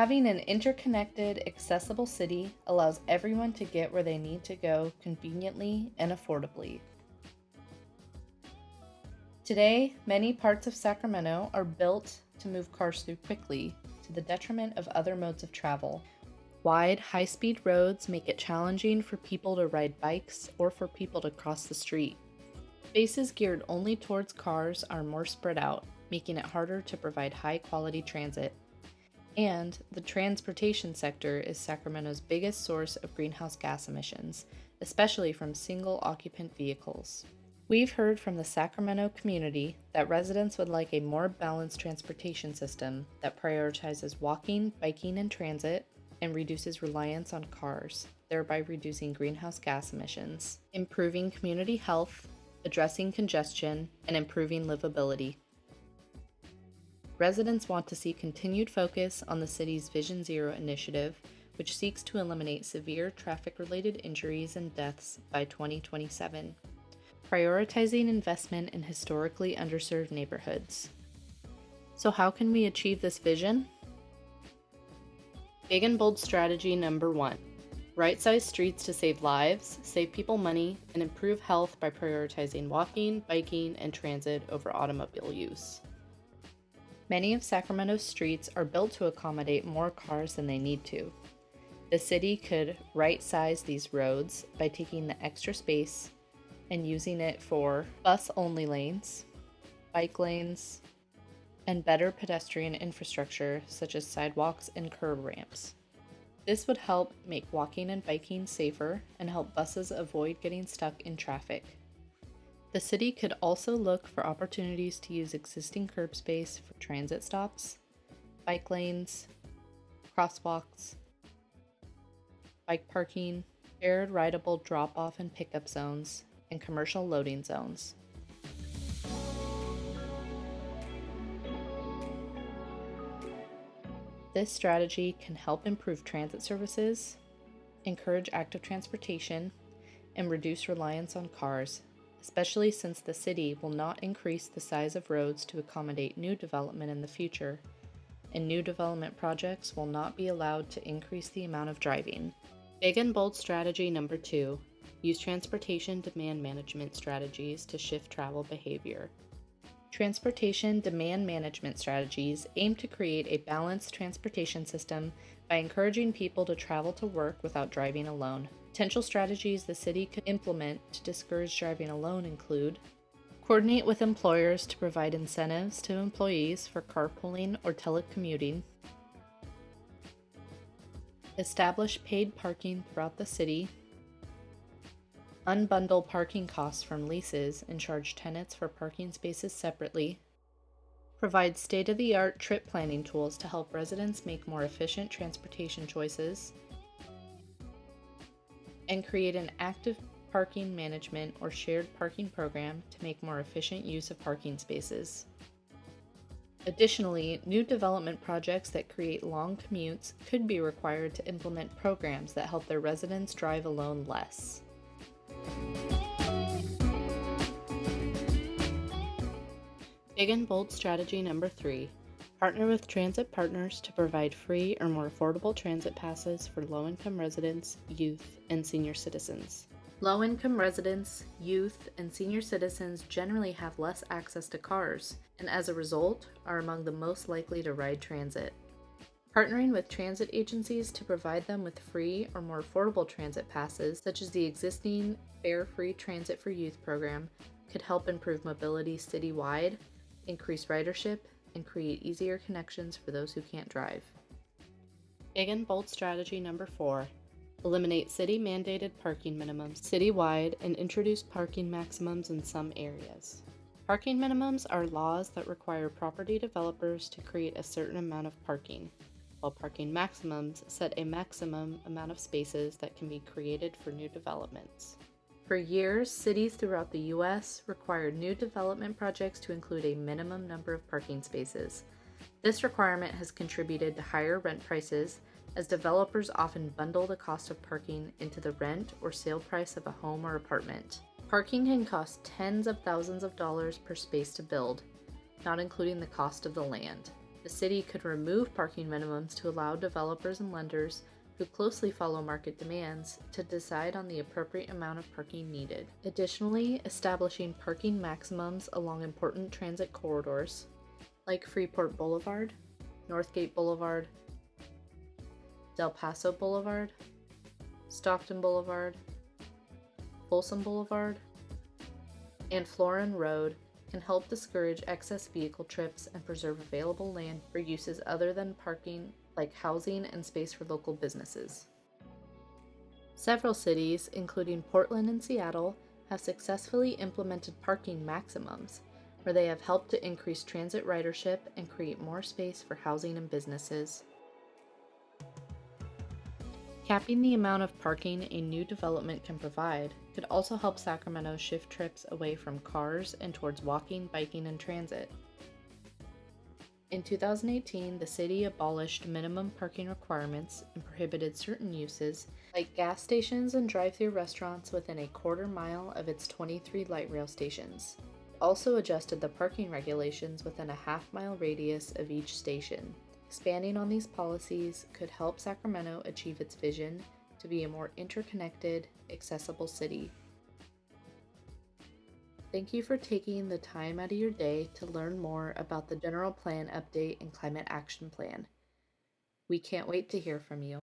Having an interconnected, accessible city allows everyone to get where they need to go conveniently and affordably. Today, many parts of Sacramento are built to move cars through quickly, to the detriment of other modes of travel. Wide, high-speed roads make it challenging for people to ride bikes or for people to cross the street. Spaces geared only towards cars are more spread out, making it harder to provide high-quality transit. And the transportation sector is Sacramento's biggest source of greenhouse gas emissions, especially from single-occupant vehicles. We've heard from the Sacramento community that residents would like a more balanced transportation system that prioritizes walking, biking, and transit, and reduces reliance on cars, thereby reducing greenhouse gas emissions, improving community health, addressing congestion, and improving livability. Residents want to see continued focus on the city's Vision Zero initiative, which seeks to eliminate severe traffic-related injuries and deaths by 2027, prioritizing investment in historically underserved neighborhoods. So how can we achieve this vision? Big and bold strategy number 1. Right-size streets to save lives, save people money, and improve health by prioritizing walking, biking, and transit over automobile use. Many of Sacramento's streets are built to accommodate more cars than they need to. The city could right-size these roads by taking the extra space and using it for bus-only lanes, bike lanes, and better pedestrian infrastructure such as sidewalks and curb ramps. This would help make walking and biking safer and help buses avoid getting stuck in traffic. The city could also look for opportunities to use existing curb space for transit stops, bike lanes, crosswalks, bike parking, shared rideable drop-off and pickup zones, and commercial loading zones. This strategy can help improve transit services, encourage active transportation, and reduce reliance on cars, especially since the city will not increase the size of roads to accommodate new development in the future, and new development projects will not be allowed to increase the amount of driving. Big and bold strategy number 2. Use transportation demand management strategies to shift travel behavior. Transportation demand management strategies aim to create a balanced transportation system by encouraging people to travel to work without driving alone. Potential strategies the city could implement to discourage driving alone include: coordinate with employers to provide incentives to employees for carpooling or telecommuting, establish paid parking throughout the city, unbundle parking costs from leases and charge tenants for parking spaces separately, provide state-of-the-art trip planning tools to help residents make more efficient transportation choices, and create an active parking management or shared parking program to make more efficient use of parking spaces. Additionally, new development projects that create long commutes could be required to implement programs that help their residents drive alone less. Big and bold strategy number 3. Partner with transit partners to provide free or more affordable transit passes for low-income residents, youth, and senior citizens. Low-income residents, youth, and senior citizens generally have less access to cars, and as a result, are among the most likely to ride transit. Partnering with transit agencies to provide them with free or more affordable transit passes, such as the existing Fare-Free Transit for Youth program, could help improve mobility citywide, increase ridership, and create easier connections for those who can't drive. Big and bold strategy number 4. Eliminate city-mandated parking minimums citywide and introduce parking maximums in some areas. Parking minimums are laws that require property developers to create a certain amount of parking, while parking maximums set a maximum amount of spaces that can be created for new developments. For years, cities throughout the U.S. required new development projects to include a minimum number of parking spaces. This requirement has contributed to higher rent prices, as developers often bundle the cost of parking into the rent or sale price of a home or apartment. Parking can cost tens of thousands of dollars per space to build, not including the cost of the land. The city could remove parking minimums to allow developers and lenders who closely follow market demands to decide on the appropriate amount of parking needed. Additionally, establishing parking maximums along important transit corridors like Freeport Boulevard, Northgate Boulevard, Del Paso Boulevard, Stockton Boulevard, Folsom Boulevard, and Florin Road can help discourage excess vehicle trips and preserve available land for uses other than parking, like housing and space for local businesses. Several cities, including Portland and Seattle, have successfully implemented parking maximums, where they have helped to increase transit ridership and create more space for housing and businesses. Capping the amount of parking a new development can provide could also help Sacramento shift trips away from cars and towards walking, biking, and transit. In 2018, the city abolished minimum parking requirements and prohibited certain uses, like gas stations and drive-thru restaurants within a quarter-mile of its 23 light rail stations. It also adjusted the parking regulations within a half-mile radius of each station. Expanding on these policies could help Sacramento achieve its vision to be a more interconnected, accessible city. Thank you for taking the time out of your day to learn more about the General Plan Update and Climate Action Plan. We can't wait to hear from you.